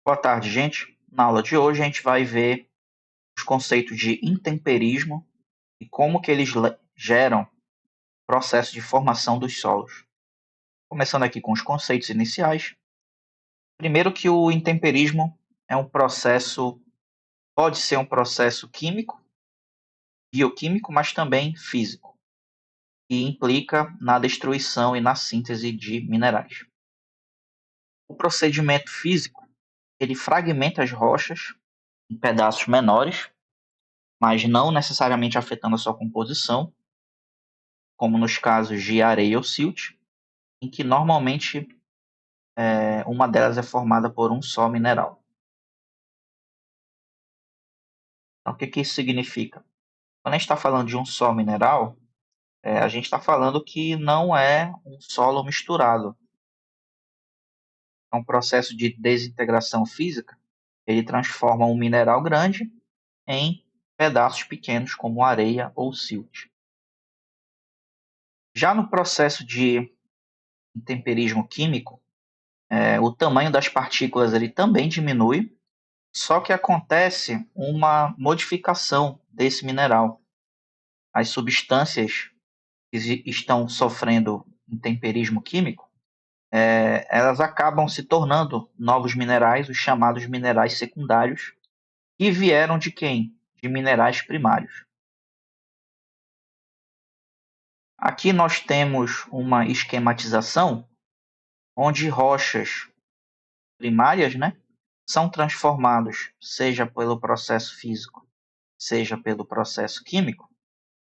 Boa tarde, gente. Na aula de hoje a gente vai ver os conceitos de intemperismo e como que eles geram o processo de formação dos solos. Começando aqui com os conceitos iniciais. Primeiro que o intemperismo é um processo, pode ser um processo químico, bioquímico, mas também físico, que implica na destruição e na síntese de minerais. O procedimento físico, ele fragmenta as rochas em pedaços menores, mas não necessariamente afetando a sua composição, como nos casos de areia ou silt, em que normalmente uma delas é formada por um só mineral. Então, o que, que isso significa? Quando a gente está falando de um só mineral, a gente está falando que não é um solo misturado. É um processo de desintegração física. Ele transforma um mineral grande em pedaços pequenos, como areia ou silt. Já no processo de intemperismo químico, o tamanho das partículas ele também diminui, só que acontece uma modificação desse mineral. As substâncias que estão sofrendo intemperismo químico, elas acabam se tornando novos minerais, os chamados minerais secundários, que vieram de quem? De minerais primários. Aqui nós temos uma esquematização onde rochas primárias, né, são transformados, seja pelo processo físico, seja pelo processo químico,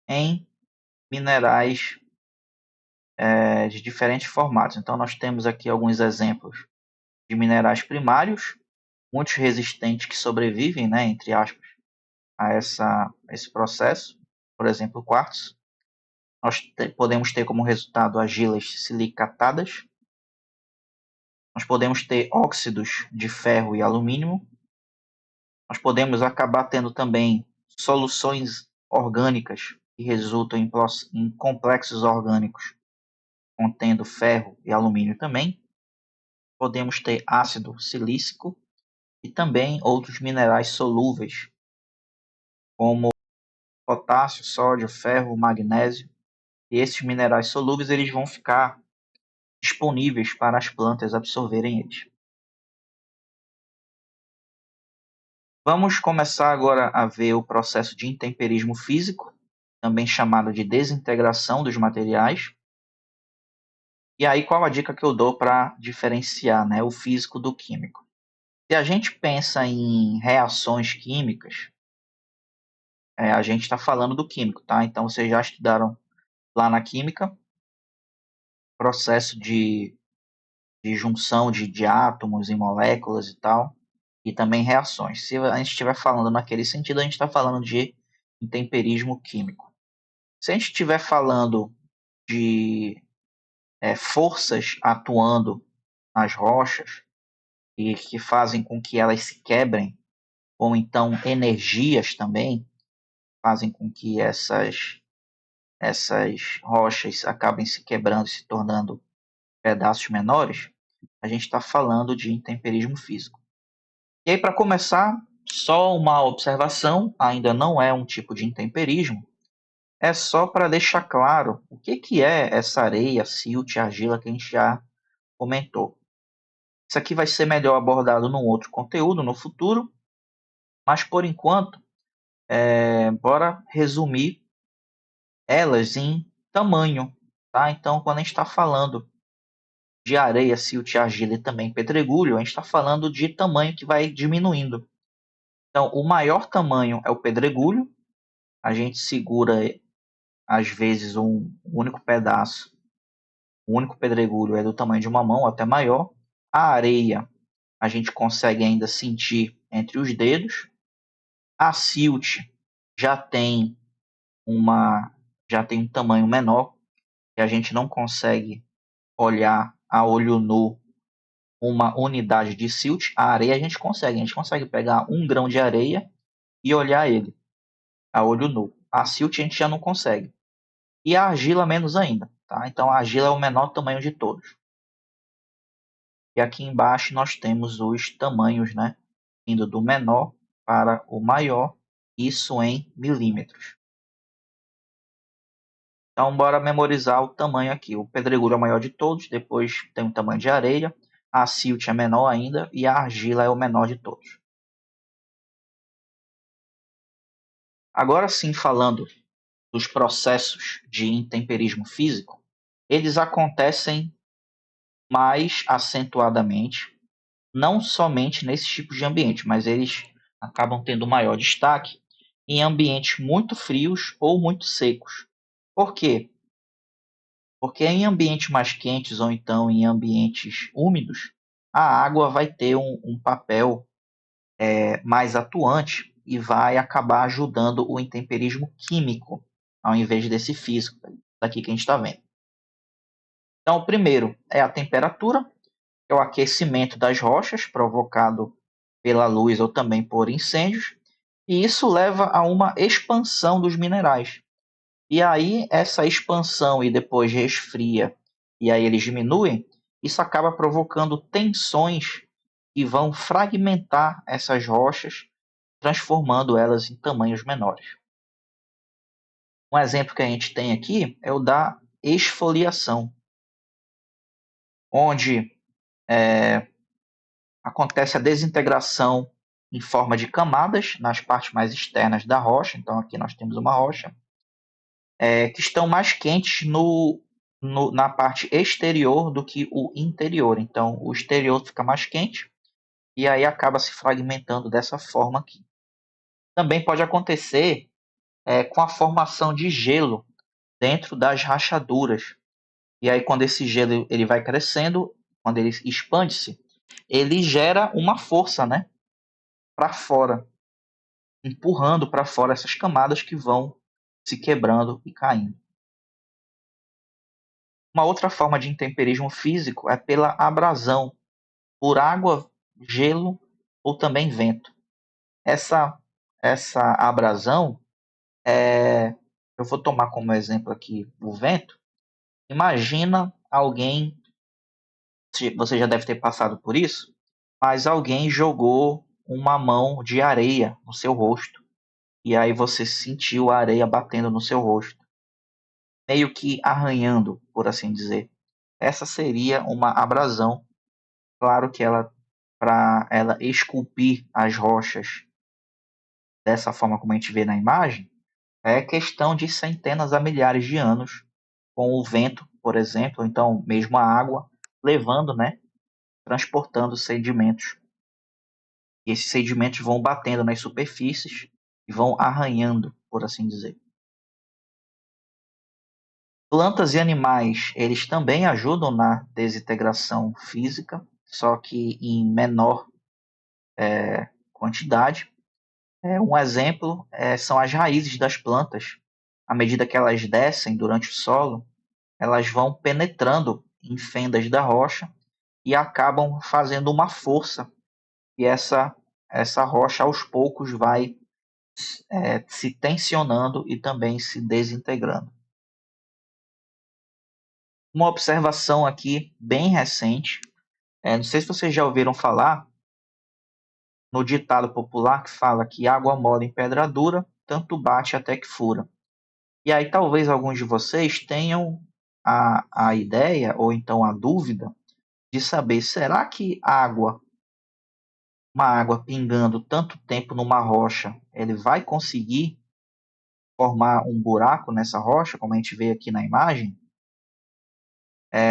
em minerais de diferentes formatos. Então, nós temos aqui alguns exemplos de minerais primários, muitos resistentes que sobrevivem, né, entre aspas, a esse processo. Por exemplo, o quartzo. Nós podemos ter como resultado argilas silicatadas. Nós podemos ter óxidos de ferro e alumínio. Nós podemos acabar tendo também soluções orgânicas que resultam em complexos orgânicos contendo ferro e alumínio também. Podemos ter ácido silícico e também outros minerais solúveis, como potássio, sódio, ferro, magnésio. E esses minerais solúveis eles vão ficar disponíveis para as plantas absorverem eles. Vamos começar agora a ver o processo de intemperismo físico, também chamado de desintegração dos materiais. E aí, qual a dica que eu dou para diferenciar, né, o físico do químico? Se a gente pensa em reações químicas, a gente está falando do químico, tá? Então, vocês já estudaram lá na química, processo de junção de átomos em moléculas e tal, e também reações. Se a gente estiver falando naquele sentido, a gente está falando de intemperismo químico. Se a gente estiver falando de forças atuando nas rochas e que fazem com que elas se quebrem, ou então energias também fazem com que essas rochas acabem se quebrando e se tornando pedaços menores, a gente está falando de intemperismo físico. E aí, para começar, só uma observação, ainda não é um tipo de intemperismo, é só para deixar claro o que é essa areia, silt, argila que a gente já comentou. Isso aqui vai ser melhor abordado num outro conteúdo no futuro, mas por enquanto, bora resumir elas em tamanho. Tá? Então, quando a gente está falando de areia, silt, argila e também pedregulho, a gente está falando de tamanho que vai diminuindo. Então, o maior tamanho é o pedregulho. A gente segura, às vezes, um único pedaço. O único pedregulho é do tamanho de uma mão, até maior. A areia, a gente consegue ainda sentir entre os dedos. A silt já tem já tem um tamanho menor, que a gente não consegue olhar a olho nu uma unidade de silt. A areia a gente consegue pegar um grão de areia e olhar ele a olho nu. A silt a gente já não consegue. E a argila menos ainda, tá? Então a argila é o menor tamanho de todos. E aqui embaixo nós temos os tamanhos, né? Indo do menor para o maior, isso em milímetros. Então, bora memorizar o tamanho aqui. O pedregulho é o maior de todos, depois tem o tamanho de areia, a silt é menor ainda e a argila é o menor de todos. Agora sim, falando dos processos de intemperismo físico, eles acontecem mais acentuadamente, não somente nesses tipos de ambiente, mas eles acabam tendo maior destaque em ambientes muito frios ou muito secos. Por quê? Porque em ambientes mais quentes ou então em ambientes úmidos, a água vai ter um papel mais atuante e vai acabar ajudando o intemperismo químico, ao invés desse físico, daqui que a gente está vendo. Então, o primeiro é a temperatura, que é o aquecimento das rochas provocado pela luz ou também por incêndios, e isso leva a uma expansão dos minerais. E aí, essa expansão e depois resfria, e aí eles diminuem, isso acaba provocando tensões que vão fragmentar essas rochas, transformando elas em tamanhos menores. Um exemplo que a gente tem aqui é o da esfoliação, onde acontece a desintegração em forma de camadas nas partes mais externas da rocha. Então, aqui nós temos uma rocha que estão mais quentes na parte exterior do que o interior. Então, o exterior fica mais quente e aí acaba se fragmentando dessa forma aqui. Também pode acontecer com a formação de gelo dentro das rachaduras. E aí, quando esse gelo ele vai crescendo, quando ele expande-se, ele gera uma força, né, para fora, empurrando para fora essas camadas que vão se quebrando e caindo. Uma outra forma de intemperismo físico é pela abrasão, por água, gelo ou também vento. Essa abrasão, eu vou tomar como exemplo aqui o vento. Imagina alguém, você já deve ter passado por isso, mas alguém jogou uma mão de areia no seu rosto. E aí você sentiu a areia batendo no seu rosto, meio que arranhando, por assim dizer. Essa seria uma abrasão. Claro que para ela esculpir as rochas dessa forma como a gente vê na imagem, é questão de centenas a milhares de anos, com o vento, por exemplo, ou então mesmo a água, levando, né, transportando sedimentos. E esses sedimentos vão batendo nas superfícies e vão arranhando, por assim dizer. Plantas e animais, eles também ajudam na desintegração física, só que em menor quantidade. Um exemplo são as raízes das plantas. À medida que elas descem durante o solo, elas vão penetrando em fendas da rocha e acabam fazendo uma força. E essa rocha, aos poucos, vai se tensionando e também se desintegrando. Uma observação aqui bem recente, não sei se vocês já ouviram falar no ditado popular que fala que água mole em pedra dura, tanto bate até que fura. E aí talvez alguns de vocês tenham a ideia ou então a dúvida de saber, será que uma água pingando tanto tempo numa rocha, ele vai conseguir formar um buraco nessa rocha, como a gente vê aqui na imagem?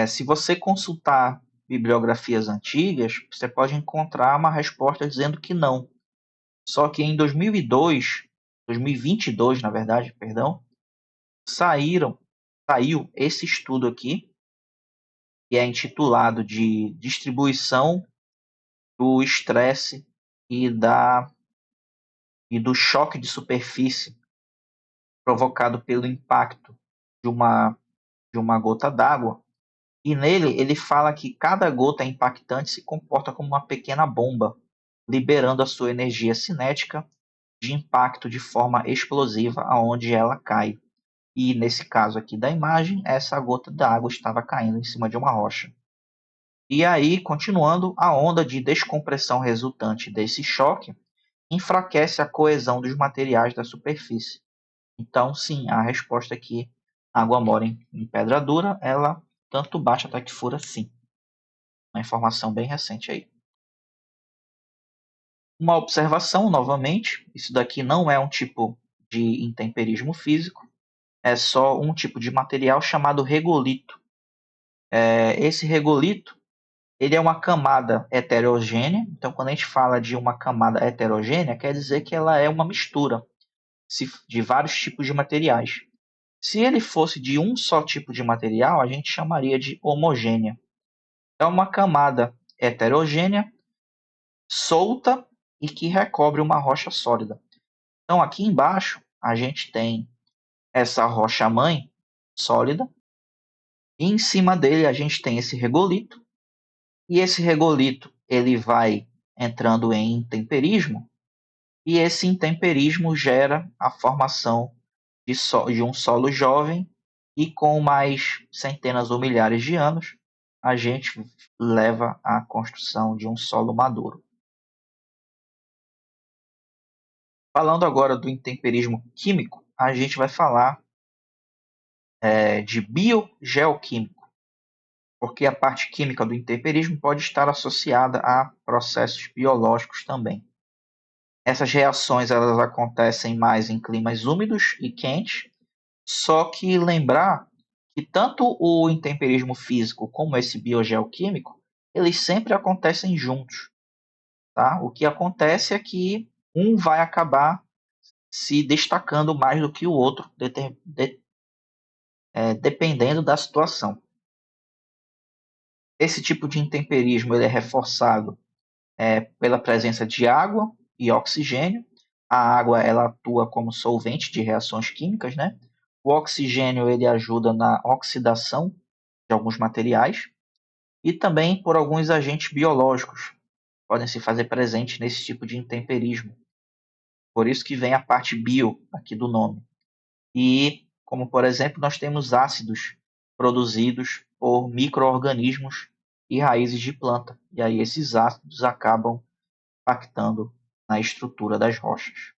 Se você consultar bibliografias antigas, você pode encontrar uma resposta dizendo que não. Só que em 2022, na verdade, perdão, saiu esse estudo aqui, que é intitulado de Distribuição do Estresse e do choque de superfície provocado pelo impacto de uma gota d'água. E nele ele fala que cada gota impactante se comporta como uma pequena bomba, liberando a sua energia cinética de impacto de forma explosiva aonde ela cai. E nesse caso aqui da imagem, essa gota d'água estava caindo em cima de uma rocha. E aí, continuando, a onda de descompressão resultante desse choque enfraquece a coesão dos materiais da superfície. Então, sim, a resposta aqui, água mora em pedra dura, ela tanto bate até que fura, sim. Uma informação bem recente aí. Uma observação, novamente, isso daqui não é um tipo de intemperismo físico, é só um tipo de material chamado regolito. Esse regolito, ele é uma camada heterogênea, então quando a gente fala de uma camada heterogênea, quer dizer que ela é uma mistura de vários tipos de materiais. Se ele fosse de um só tipo de material, a gente chamaria de homogênea. É uma camada heterogênea, solta e que recobre uma rocha sólida. Então aqui embaixo a gente tem essa rocha-mãe sólida, e em cima dele a gente tem esse regolito, e esse regolito ele vai entrando em intemperismo, e esse intemperismo gera a formação de um solo jovem, e com mais centenas ou milhares de anos, a gente leva à construção de um solo maduro. Falando agora do intemperismo químico, a gente vai falar de biogeoquímico, porque a parte química do intemperismo pode estar associada a processos biológicos também. Essas reações elas acontecem mais em climas úmidos e quentes, só que lembrar que tanto o intemperismo físico como esse biogeoquímico, eles sempre acontecem juntos, tá? O que acontece é que um vai acabar se destacando mais do que o outro, dependendo da situação. Esse tipo de intemperismo ele é reforçado pela presença de água e oxigênio. A água ela atua como solvente de reações químicas, né? O oxigênio ele ajuda na oxidação de alguns materiais e também por alguns agentes biológicos podem se fazer presentes nesse tipo de intemperismo. Por isso que vem a parte bio aqui do nome. E como por exemplo, nós temos ácidos produzidos por micro-organismos e raízes de planta. E aí esses ácidos acabam impactando na estrutura das rochas.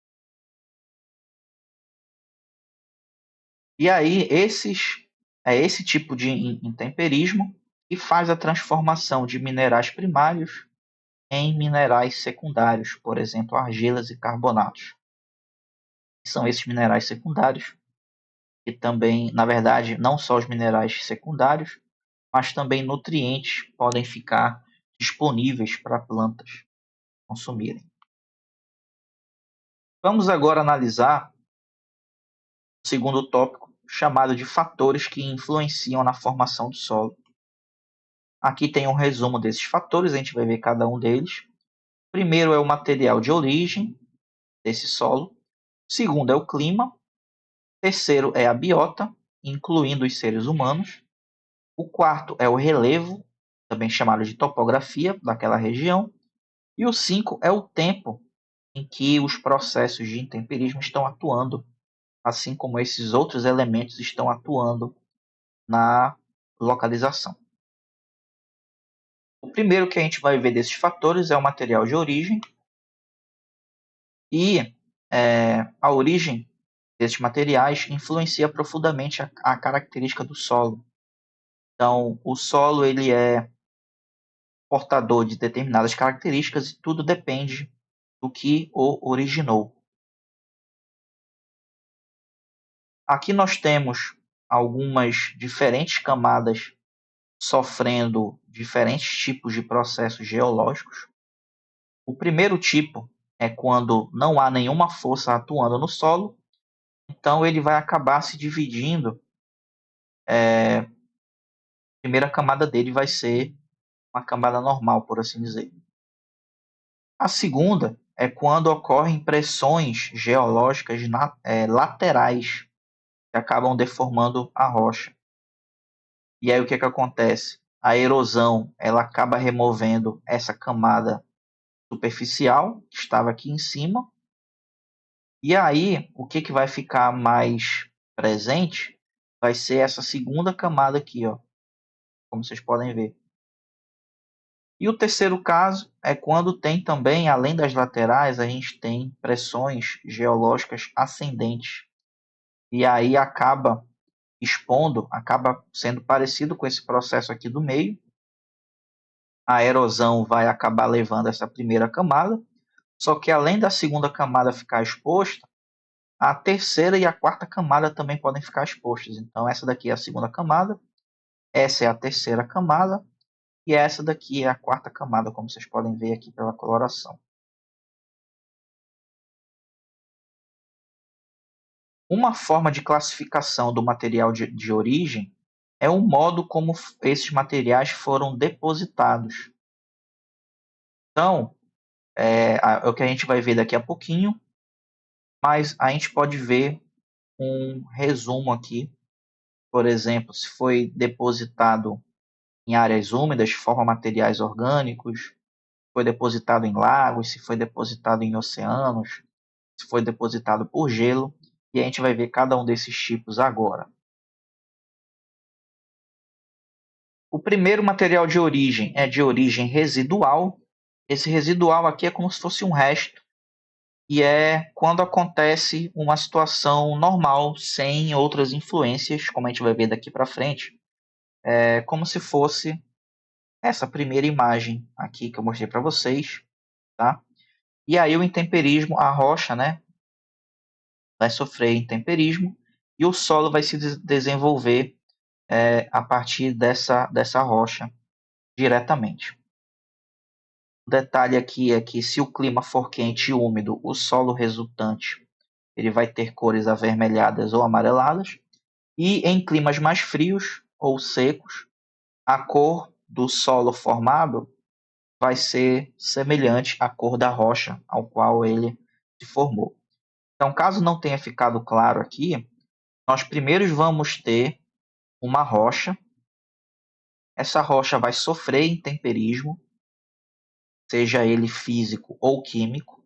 E aí esse tipo de intemperismo que faz a transformação de minerais primários em minerais secundários, por exemplo, argilas e carbonatos. São esses minerais secundários que também, na verdade, não só os minerais secundários, mas também nutrientes podem ficar disponíveis para plantas consumirem. Vamos agora analisar o segundo tópico, chamado de fatores que influenciam na formação do solo. Aqui tem um resumo desses fatores, a gente vai ver cada um deles. Primeiro é o material de origem desse solo. Segundo é o clima. Terceiro é a biota, incluindo os seres humanos. O quarto é o relevo, também chamado de topografia daquela região. E o 5 é o tempo em que os processos de intemperismo estão atuando, assim como esses outros elementos estão atuando na localização. O primeiro que a gente vai ver desses fatores é o material de origem, e a origem desses materiais influencia profundamente a característica do solo. Então, o solo ele é portador de determinadas características e tudo depende do que o originou. Aqui nós temos algumas diferentes camadas sofrendo diferentes tipos de processos geológicos. O primeiro tipo é quando não há nenhuma força atuando no solo, então ele vai acabar se dividindo. A primeira camada dele vai ser uma camada normal, por assim dizer. A segunda é quando ocorrem pressões geológicas laterais que acabam deformando a rocha. E aí o que acontece? A erosão ela acaba removendo essa camada superficial que estava aqui em cima. E aí o que vai ficar mais presente vai ser essa segunda camada aqui, ó, como vocês podem ver. E o terceiro caso é quando tem também, além das laterais, a gente tem pressões geológicas ascendentes. E aí acaba expondo, acaba sendo parecido com esse processo aqui do meio. A erosão vai acabar levando essa primeira camada, só que além da segunda camada ficar exposta, a terceira e a quarta camada também podem ficar expostas. Então essa daqui é a segunda camada, essa é a terceira camada, e essa daqui é a quarta camada, como vocês podem ver aqui pela coloração. Uma forma de classificação do material de origem é o modo como esses materiais foram depositados. Então, é o que a gente vai ver daqui a pouquinho, mas a gente pode ver um resumo aqui. Por exemplo, se foi depositado em áreas úmidas, forma materiais orgânicos, foi depositado em lagos, se foi depositado em oceanos, se foi depositado por gelo, e a gente vai ver cada um desses tipos agora. O primeiro material de origem é de origem residual. Esse residual aqui é como se fosse um resto, e é quando acontece uma situação normal, sem outras influências, como a gente vai ver daqui para frente. É como se fosse essa primeira imagem aqui que eu mostrei para vocês, tá? E aí o intemperismo, a rocha, né, vai sofrer intemperismo e o solo vai se desenvolver a partir dessa rocha diretamente. O detalhe aqui é que se o clima for quente e úmido, o solo resultante ele vai ter cores avermelhadas ou amareladas, e em climas mais frios ou secos, a cor do solo formado vai ser semelhante à cor da rocha ao qual ele se formou. Então, caso não tenha ficado claro aqui, nós primeiro vamos ter uma rocha. Essa rocha vai sofrer intemperismo, seja ele físico ou químico,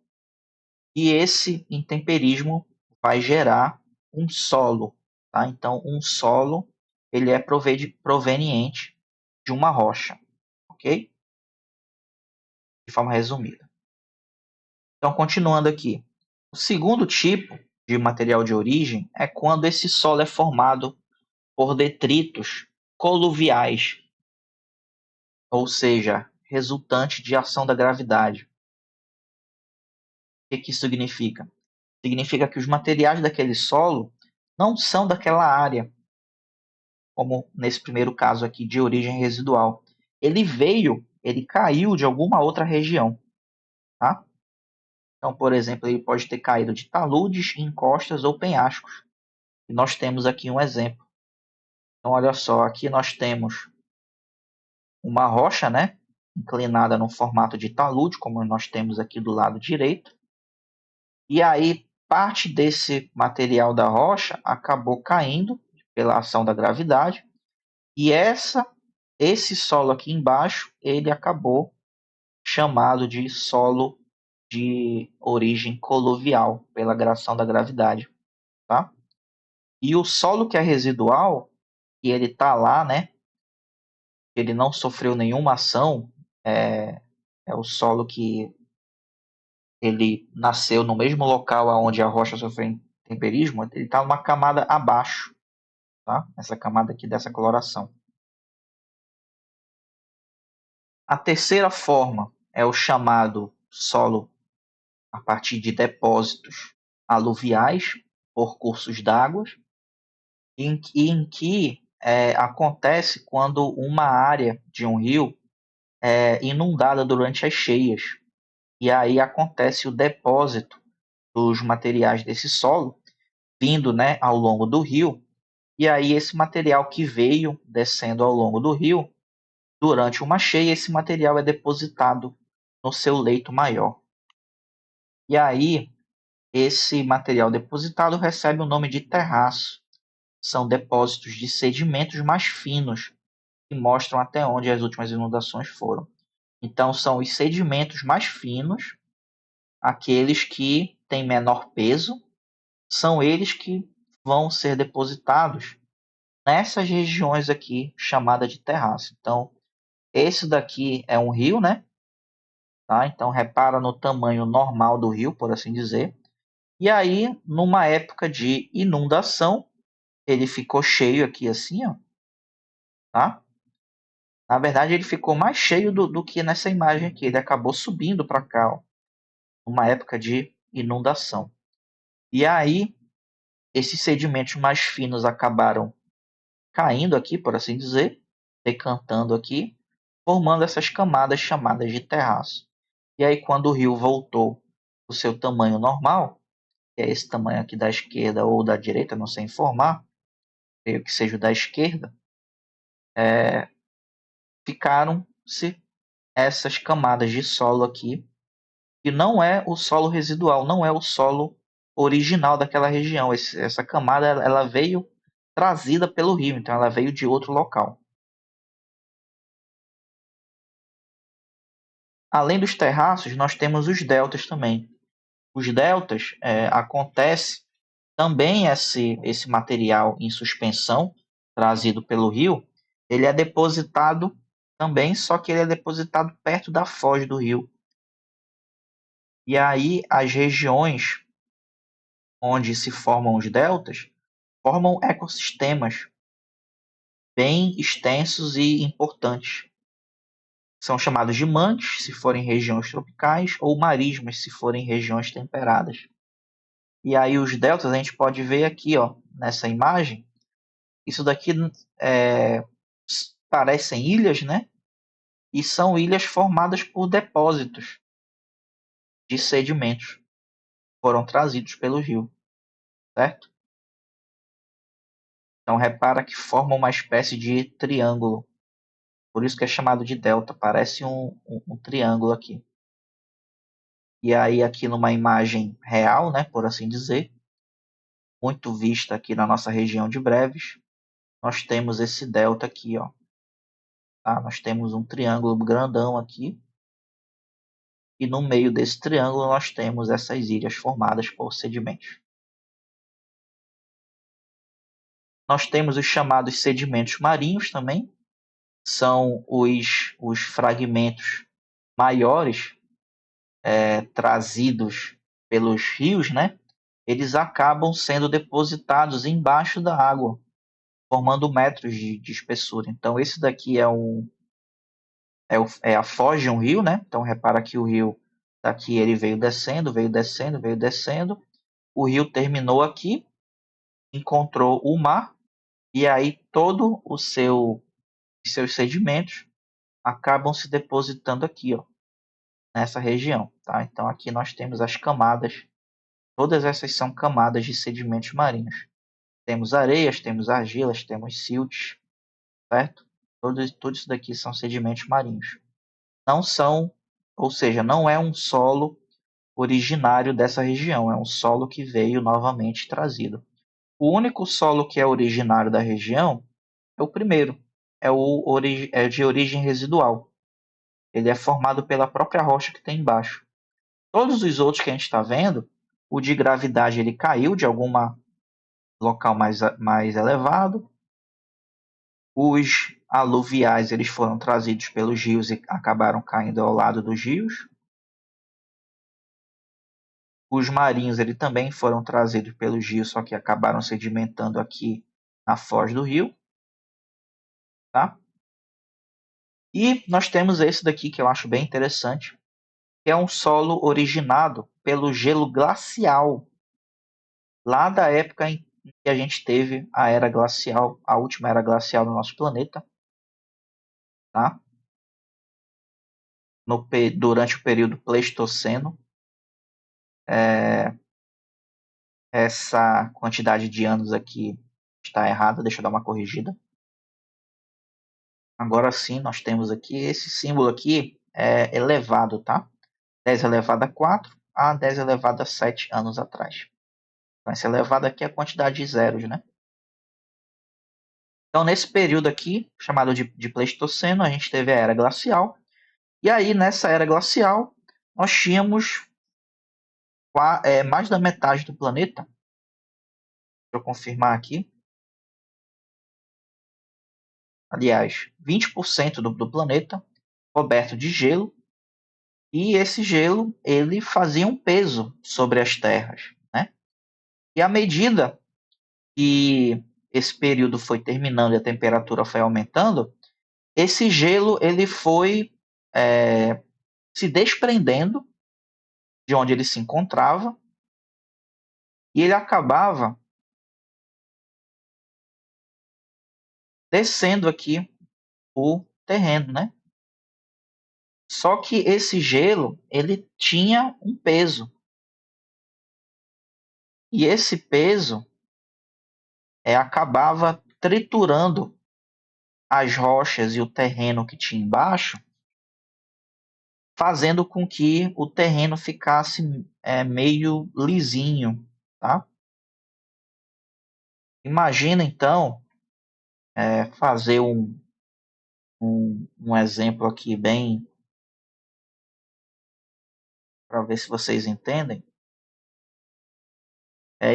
e esse intemperismo vai gerar um solo. Tá? Então, um solo ele é proveniente de uma rocha, ok? De forma resumida. Então, continuando aqui. O segundo tipo de material de origem é quando esse solo é formado por detritos coluviais, ou seja, resultante de ação da gravidade. O que isso significa? Significa que os materiais daquele solo não são daquela área, como nesse primeiro caso aqui de origem residual. Ele caiu de alguma outra região, tá? Então, por exemplo, ele pode ter caído de taludes, encostas ou penhascos. E nós temos aqui um exemplo. Então, olha só, aqui nós temos uma rocha, né, inclinada no formato de talude, como nós temos aqui do lado direito. E aí, parte desse material da rocha acabou caindo pela ação da gravidade. E esse solo aqui embaixo, ele acabou chamado de solo de origem coluvial, pela ação da gravidade, tá? E o solo que é residual, que ele está lá, né? Ele não sofreu nenhuma ação, é o solo que ele nasceu no mesmo local onde a rocha sofreu temperismo, ele está uma camada abaixo, tá? Essa camada aqui dessa coloração. A terceira forma é o chamado solo a partir de depósitos aluviais por cursos d'água, em que acontece quando uma área de um rio é inundada durante as cheias. E aí acontece o depósito dos materiais desse solo, vindo, né, ao longo do rio, e aí esse material que veio descendo ao longo do rio, durante uma cheia, esse material é depositado no seu leito maior. E aí, esse material depositado recebe o nome de terraço. São depósitos de sedimentos mais finos, que mostram até onde as últimas inundações foram. Então, são os sedimentos mais finos, aqueles que têm menor peso, são eles que vão ser depositados nessas regiões aqui chamadas de terraço. Então, Esse daqui é um rio, né? Tá? Então repara no tamanho normal do rio, por assim dizer. E aí, numa época de inundação, ele ficou cheio aqui assim, ó, tá? Na verdade, ele ficou mais cheio do que nessa imagem aqui. Ele acabou subindo para cá, ó, numa época de inundação. E aí, esses sedimentos mais finos acabaram caindo aqui, por assim dizer, decantando aqui, formando essas camadas chamadas de terraço. E aí, quando o rio voltou ao seu tamanho normal, que é esse tamanho aqui da esquerda ou da direita, não sei informar, creio que seja o da esquerda, ficaram-se essas camadas de solo aqui, que não é o solo residual, não é o solo original daquela região. Essa camada ela veio trazida pelo rio, então ela veio de outro local. Além dos terraços, nós temos os deltas também. Os deltas acontece também esse material em suspensão trazido pelo rio, ele é depositado também, só que ele é depositado perto da foz do rio. E aí as regiões onde se formam os deltas formam ecossistemas bem extensos e importantes. São chamados de mangues, se forem regiões tropicais, ou marismas, se forem regiões temperadas. E aí os deltas a gente pode ver aqui, ó, nessa imagem. Isso daqui parecem ilhas, né? E são ilhas formadas por depósitos de sedimentos que foram trazidos pelo rio, certo? Então repara que forma uma espécie de triângulo. Por isso que é chamado de delta, parece um triângulo aqui. E aí aqui numa imagem real, né, por assim dizer, muito vista aqui na nossa região de Breves, nós temos esse delta aqui, ó. Tá? Nós temos um triângulo grandão aqui, e no meio desse triângulo nós temos essas ilhas formadas por sedimentos. Nós temos os chamados sedimentos marinhos também, são os fragmentos maiores trazidos pelos rios, né? Eles acabam sendo depositados embaixo da água, formando metros de espessura. Então esse daqui é a foz de um rio, né? Então repara que o rio daqui ele veio descendo, veio descendo, veio descendo. O rio terminou aqui, encontrou o mar e aí todo os seus sedimentos acabam se depositando aqui, ó, nessa região, tá? Então aqui nós temos as camadas, todas essas são camadas de sedimentos marinhos. Temos areias, temos argilas, temos siltes, certo? Tudo isso daqui são sedimentos marinhos. Não são, ou seja, não é um solo originário dessa região, é um solo que veio novamente trazido. O único solo que é originário da região é o primeiro, é de origem residual. Ele é formado pela própria rocha que tem embaixo. Todos os outros que a gente está vendo, o de gravidade ele caiu de algum local mais elevado. Os aluviais eles foram trazidos pelos rios e acabaram caindo ao lado dos rios. Os marinhos eles também foram trazidos pelos rios, só que acabaram sedimentando aqui na foz do rio. Tá? E nós temos esse daqui que eu acho bem interessante, que é um solo originado pelo gelo glacial, lá da época em que a gente teve a era glacial, a última era glacial no nosso planeta, tá? Durante o período Pleistoceno. Essa quantidade de anos aqui está errada, deixa eu dar uma corrigida. Agora sim, nós temos aqui, esse símbolo aqui é elevado, tá? 10 elevado a 4 a 10 elevado a 7 anos atrás. Então, esse elevado aqui é a quantidade de zeros, né? Então, nesse período aqui, chamado de Pleistoceno, a gente teve a Era Glacial. E aí, nessa Era Glacial, nós tínhamos mais da metade do planeta. Deixa eu confirmar aqui. Aliás, 20% do planeta coberto de gelo, e esse gelo ele fazia um peso sobre as terras, né? E à medida que esse período foi terminando e a temperatura foi aumentando, esse gelo ele foi se desprendendo de onde ele se encontrava e ele acabava descendo aqui o terreno, né? Só que esse gelo ele tinha um peso, e esse peso acabava triturando as rochas e o terreno que tinha embaixo, fazendo com que o terreno ficasse meio lisinho, tá? Imagina então fazer um exemplo aqui bem para ver se vocês entendem.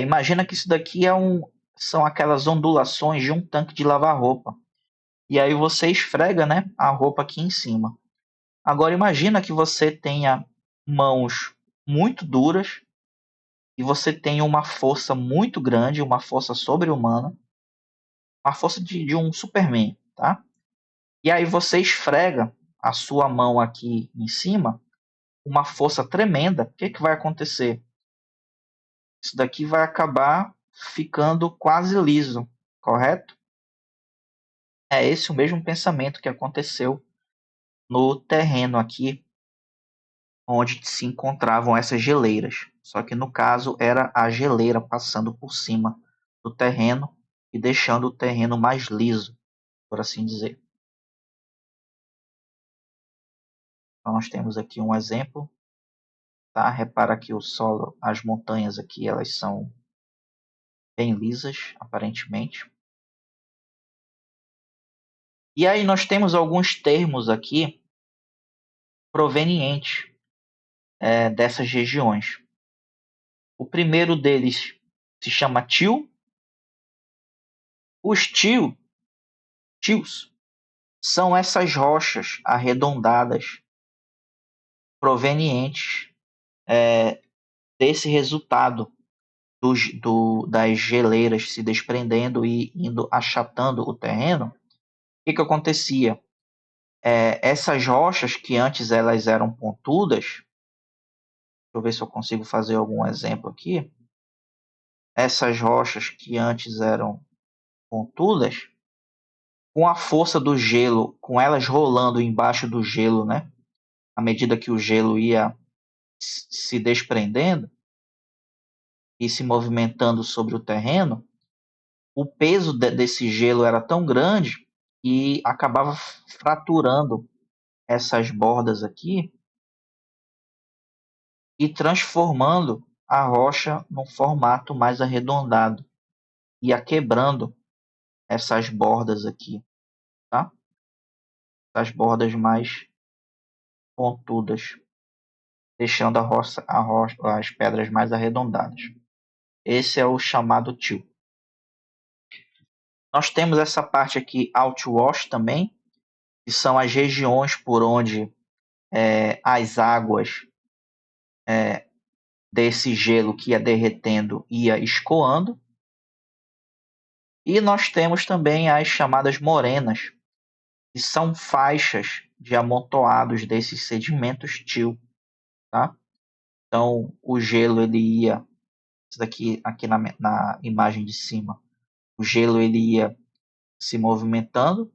Imagina que isso daqui são aquelas ondulações de um tanque de lavar roupa. E aí você esfrega, né, a roupa aqui em cima. Agora imagina que você tenha mãos muito duras e você tenha uma força muito grande, uma força sobre-humana, uma força de um Superman, tá? E aí você esfrega a sua mão aqui em cima, uma força tremenda. O que, que vai acontecer? Isso daqui vai acabar ficando quase liso, correto? É esse o mesmo pensamento que aconteceu no terreno aqui onde se encontravam essas geleiras. Só que no caso era a geleira passando por cima do terreno e deixando o terreno mais liso, por assim dizer. Então nós temos aqui um exemplo, tá? Repara que o solo, as montanhas aqui, elas são bem lisas, aparentemente. E aí nós temos alguns termos aqui provenientes dessas regiões. O primeiro deles se chama til. Os tios, são essas rochas arredondadas provenientes desse resultado das geleiras se desprendendo e indo achatando o terreno. O que, que acontecia? Essas rochas que antes elas eram pontudas, deixa eu ver se eu consigo fazer algum exemplo aqui. Essas rochas que antes eram pontudas, com a força do gelo, com elas rolando embaixo do gelo, né? À medida que o gelo ia se desprendendo e se movimentando sobre o terreno, o peso desse gelo era tão grande que acabava fraturando essas bordas aqui e transformando a rocha num formato mais arredondado, ia quebrando essas bordas aqui, tá? As bordas mais pontudas, deixando as pedras mais arredondadas. Esse é o chamado til. Nós temos essa parte aqui, outwash também, que são as regiões por onde as águas desse gelo que ia derretendo ia escoando. E nós temos também as chamadas morenas, que são faixas de amontoados desses sedimentos til, tá? Então, o gelo ele ia, isso daqui aqui na imagem de cima, o gelo ele ia se movimentando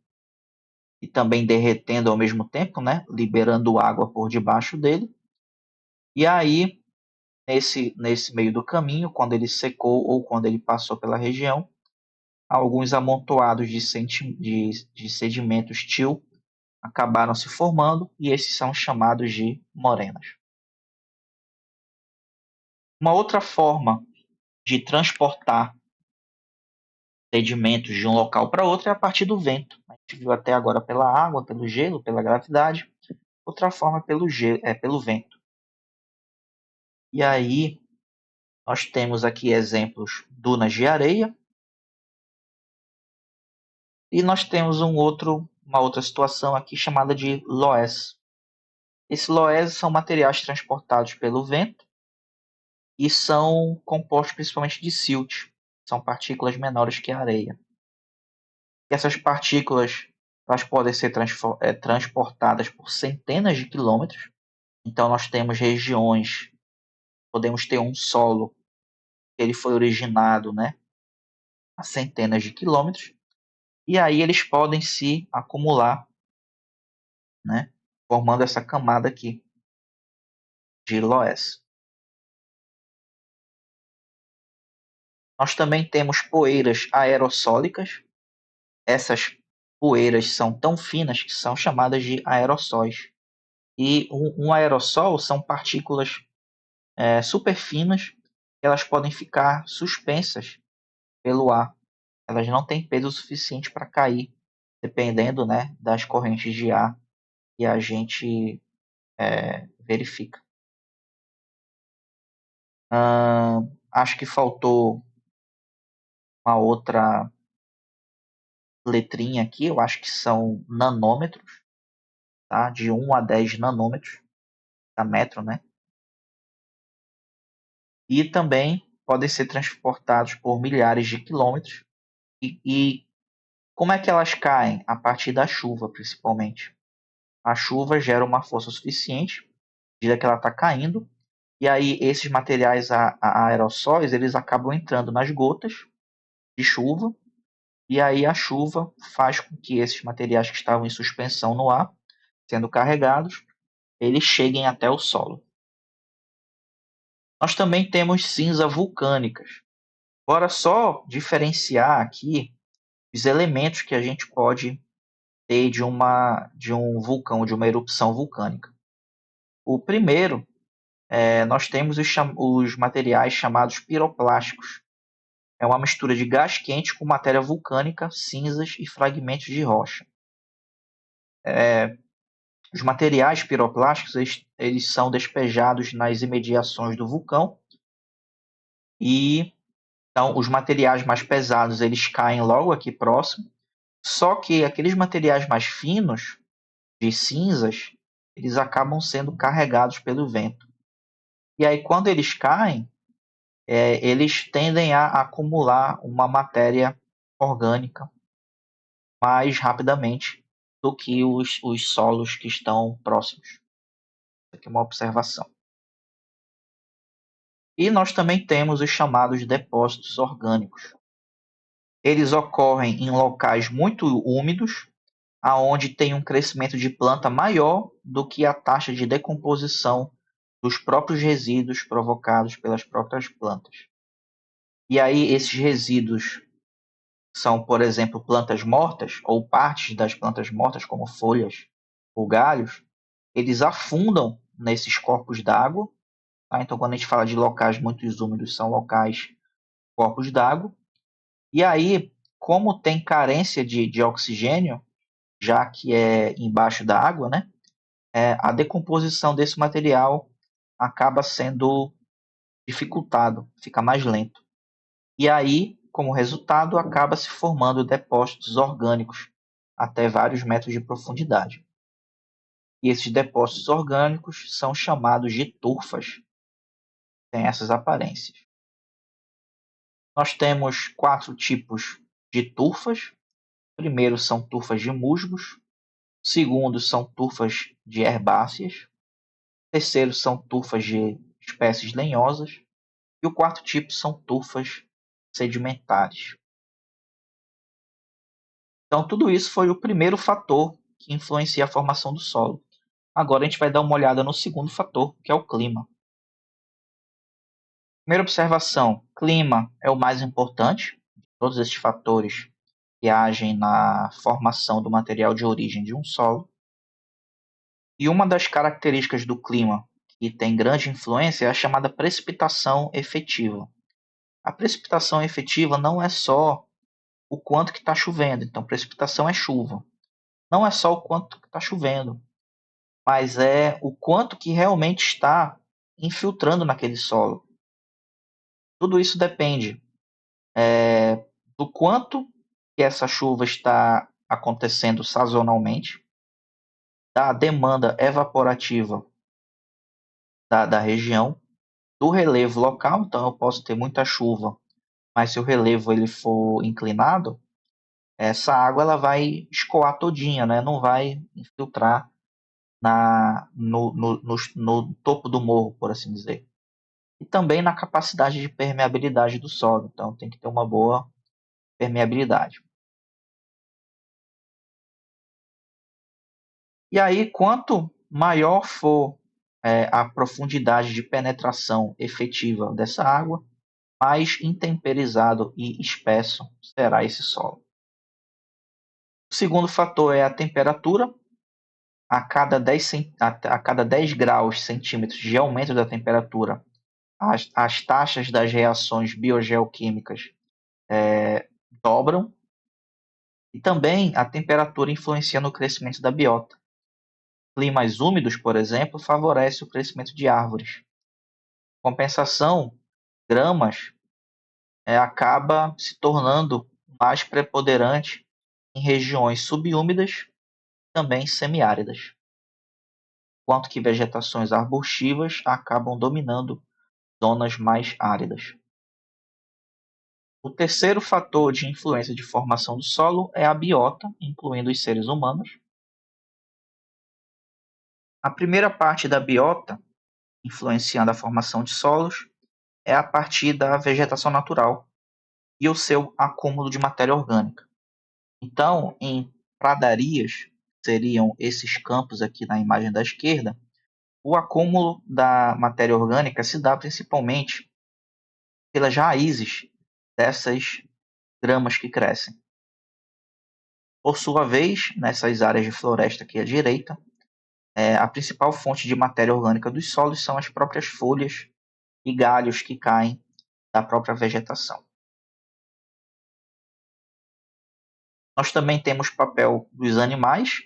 e também derretendo ao mesmo tempo, né? Liberando água por debaixo dele. E aí, nesse meio do caminho, quando ele secou ou quando ele passou pela região, alguns amontoados de sedimentos til acabaram se formando e esses são chamados de morenas. Uma outra forma de transportar sedimentos de um local para outro é a partir do vento. A gente viu até agora pela água, pelo gelo, pela gravidade. Outra forma é pelo vento. E aí nós temos aqui exemplos: dunas de areia. E nós temos um outro uma outra situação aqui chamada de loess. Esses loess são materiais transportados pelo vento e são compostos principalmente de silt. São partículas menores que a areia. E essas partículas elas podem ser transportadas por centenas de quilômetros. Então nós temos regiões, podemos ter um solo que ele foi originado, né, a centenas de quilômetros, e aí eles podem se acumular, né, formando essa camada aqui de loess. Nós também temos poeiras aerossólicas. Essas poeiras são tão finas que são chamadas de aerossóis. E um aerossol são partículas super finas, elas podem ficar suspensas pelo ar. Elas não têm peso suficiente para cair, dependendo, né, das correntes de ar que a gente verifica. Acho que faltou uma outra letrinha aqui, eu acho que são nanômetros, tá? De 1 a 10 nanômetros, a metro, né? E também podem ser transportados por milhares de quilômetros. E como é que elas caem? A partir da chuva, principalmente. A chuva gera uma força suficiente, à medida que ela está caindo, e aí esses materiais aerossóis, eles acabam entrando nas gotas de chuva, e aí a chuva faz com que esses materiais que estavam em suspensão no ar, sendo carregados, eles cheguem até o solo. Nós também temos cinzas vulcânicas. Agora, só diferenciar aqui os elementos que a gente pode ter de um vulcão, de uma erupção vulcânica. O primeiro, nós temos os materiais chamados piroplásticos. É uma mistura de gás quente com matéria vulcânica, cinzas e fragmentos de rocha. Os materiais piroplásticos eles são despejados nas imediações do vulcão e então os materiais mais pesados eles caem logo aqui próximo. Só que aqueles materiais mais finos de cinzas eles acabam sendo carregados pelo vento. E aí quando eles caem, eles tendem a acumular uma matéria orgânica mais rapidamente do que os solos que estão próximos. Isso aqui é uma observação. E nós também temos os chamados depósitos orgânicos. Eles ocorrem em locais muito úmidos, aonde tem um crescimento de planta maior do que a taxa de decomposição dos próprios resíduos provocados pelas próprias plantas. E aí esses resíduos são, por exemplo, plantas mortas ou partes das plantas mortas, como folhas ou galhos, eles afundam nesses corpos d'água. Tá? Então, quando a gente fala de locais muito úmidos, são locais, corpos d'água. E aí, como tem carência de oxigênio, já que é embaixo da água, né? A decomposição desse material acaba sendo dificultado, fica mais lento. E aí, como resultado, acaba se formando depósitos orgânicos até vários metros de profundidade. E esses depósitos orgânicos são chamados de turfas. Tem essas aparências. Nós temos 4 tipos de turfas. Primeiro são turfas de musgos. Segundo são turfas de herbáceas. Terceiro são turfas de espécies lenhosas. E o quarto tipo são turfas sedimentares. Então, tudo isso foi o primeiro fator que influencia a formação do solo. Agora a gente vai dar uma olhada no segundo fator, que é o clima. Primeira observação: clima é o mais importante de todos esses fatores que agem na formação do material de origem de um solo. E uma das características do clima que tem grande influência é a chamada precipitação efetiva. A precipitação efetiva não é só o quanto que está chovendo. Então, precipitação é chuva. Não é só o quanto que está chovendo, mas é o quanto que realmente está infiltrando naquele solo. Tudo isso depende do quanto que essa chuva está acontecendo sazonalmente, da demanda evaporativa da região, do relevo local, então eu posso ter muita chuva, mas se o relevo ele for inclinado, essa água ela vai escoar todinha, né? Não vai infiltrar no topo do morro, por assim dizer. E também na capacidade de permeabilidade do solo, então tem que ter uma boa permeabilidade. E aí, quanto maior for a profundidade de penetração efetiva dessa água, mais intemperizado e espesso será esse solo. O segundo fator é a temperatura. A cada 10 graus centímetros de aumento da temperatura, as taxas das reações biogeoquímicas dobram. E também a temperatura influencia no crescimento da biota. Climas úmidos, por exemplo, favorecem o crescimento de árvores. Compensação, gramas acaba se tornando mais preponderante em regiões subúmidas, também semiáridas, enquanto que vegetações arbustivas acabam dominando zonas mais áridas. O terceiro fator de influência de formação do solo é a biota, incluindo os seres humanos. A primeira parte da biota, influenciando a formação de solos, é a partir da vegetação natural e o seu acúmulo de matéria orgânica. Então, em pradarias, seriam esses campos aqui na imagem da esquerda, o acúmulo da matéria orgânica se dá principalmente pelas raízes dessas gramas que crescem. Por sua vez, nessas áreas de floresta aqui à direita, a principal fonte de matéria orgânica dos solos são as próprias folhas e galhos que caem da própria vegetação. Nós também temos o papel dos animais,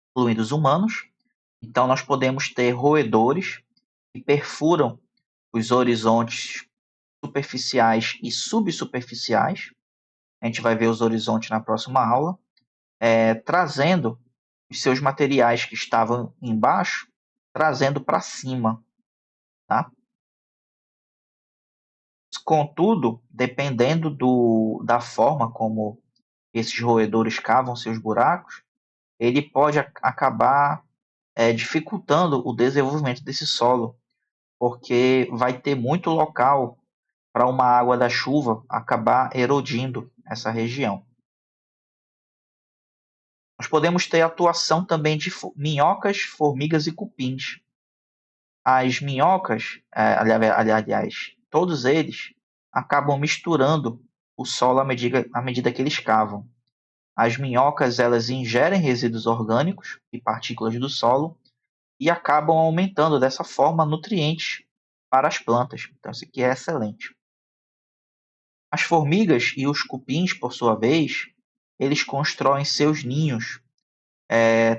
incluindo os humanos. Então, nós podemos ter roedores que perfuram os horizontes superficiais e subsuperficiais. A gente vai ver os horizontes na próxima aula, trazendo os seus materiais que estavam embaixo, trazendo para cima. Tá? Contudo, dependendo da forma como esses roedores cavam seus buracos, ele pode acabar dificultando o desenvolvimento desse solo, porque vai ter muito local para uma água da chuva acabar erodindo essa região. Nós podemos ter atuação também de minhocas, formigas e cupins. As minhocas, aliás, todos eles acabam misturando o solo à medida que eles cavam. As minhocas elas ingerem resíduos orgânicos e partículas do solo e acabam aumentando dessa forma nutrientes para as plantas. Então, isso aqui é excelente. As formigas e os cupins, por sua vez, eles constroem seus ninhos,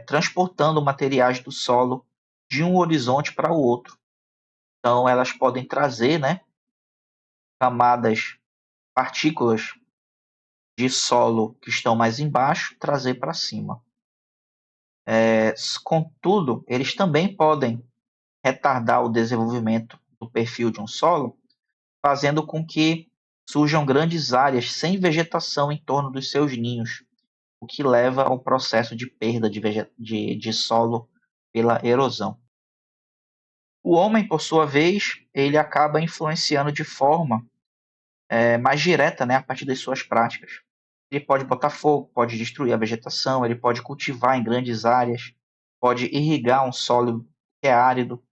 transportando materiais do solo de um horizonte para o outro. Então, elas podem trazer, camadas, partículas de solo que estão mais embaixo, trazer para cima. Contudo, eles também podem retardar o desenvolvimento do perfil de um solo, fazendo com que surjam grandes áreas sem vegetação em torno dos seus ninhos, o que leva ao processo de perda de solo pela erosão. O homem, por sua vez, ele acaba influenciando de forma mais direta, a partir das suas práticas. Ele pode botar fogo, pode destruir a vegetação, ele pode cultivar em grandes áreas, pode irrigar um solo que é árido,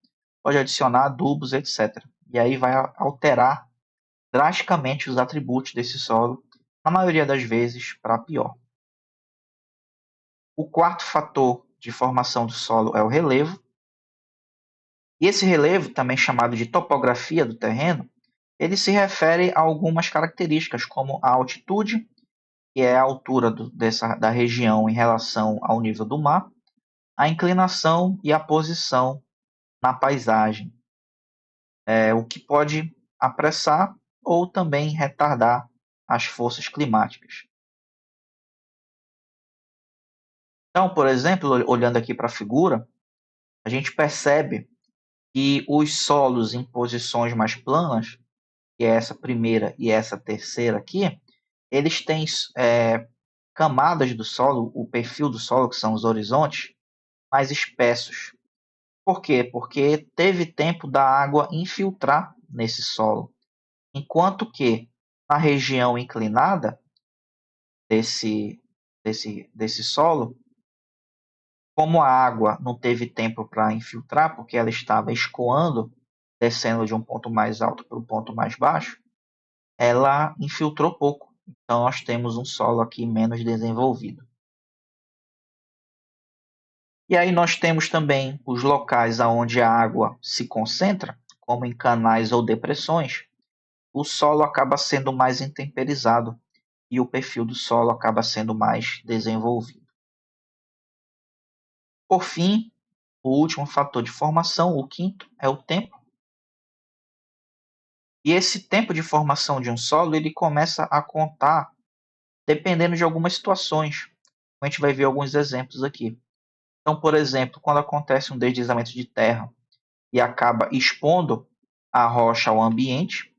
pode adicionar adubos, etc. E aí vai alterar drasticamente os atributos desse solo, na maioria das vezes para pior. O quarto fator de formação do solo é o relevo. E esse relevo, também chamado de topografia do terreno, ele se refere a algumas características, como a altitude, que é a altura da região em relação ao nível do mar, a inclinação e a posição na paisagem, o que pode apressar ou também retardar as forças climáticas. Então, por exemplo, olhando aqui para a figura, a gente percebe que os solos em posições mais planas, que é essa primeira e essa terceira aqui, eles têm camadas do solo, o perfil do solo, que são os horizontes, mais espessos. Por quê? Porque teve tempo da água infiltrar nesse solo. Enquanto que na região inclinada desse solo, como a água não teve tempo para infiltrar, porque ela estava escoando, descendo de um ponto mais alto para um ponto mais baixo, ela infiltrou pouco. Então, nós temos um solo aqui menos desenvolvido. E aí nós temos também os locais onde a água se concentra, como em canais ou depressões, o solo acaba sendo mais intemperizado e o perfil do solo acaba sendo mais desenvolvido. Por fim, o último fator de formação, o quinto, é o tempo. E esse tempo de formação de um solo, ele começa a contar dependendo de algumas situações. A gente vai ver alguns exemplos aqui. Então, por exemplo, quando acontece um deslizamento de terra e acaba expondo a rocha ao ambiente,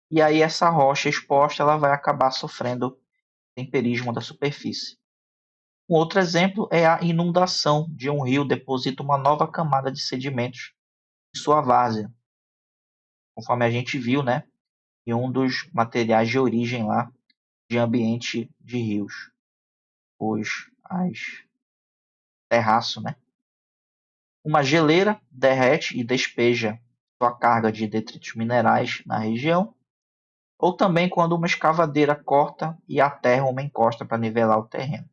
e aí essa rocha exposta ela vai acabar sofrendo temperismo da superfície. Um outro exemplo é a inundação de um rio deposita uma nova camada de sedimentos em sua várzea, conforme a gente viu, né, em um dos materiais de origem lá de ambiente de rios, as terraço, né? Uma geleira derrete e despeja sua carga de detritos minerais na região, ou também quando uma escavadeira corta e aterra uma encosta para nivelar o terreno.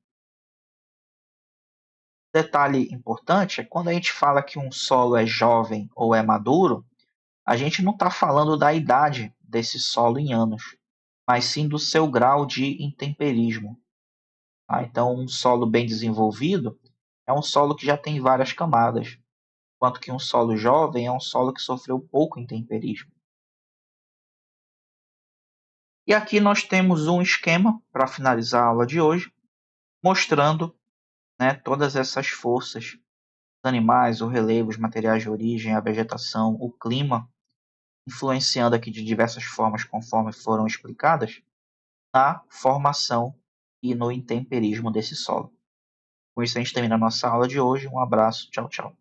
Detalhe importante é quando a gente fala que um solo é jovem ou é maduro, a gente não está falando da idade desse solo em anos, mas sim do seu grau de intemperismo. Tá? Então, um solo bem desenvolvido é um solo que já tem várias camadas, enquanto que um solo jovem é um solo que sofreu pouco intemperismo. E aqui nós temos um esquema para finalizar a aula de hoje, mostrando, né, todas essas forças, os animais, o relevo, os materiais de origem, a vegetação, o clima, influenciando aqui de diversas formas conforme foram explicadas, na formação e no intemperismo desse solo. Com isso a gente termina a nossa aula de hoje. Um abraço, tchau, tchau.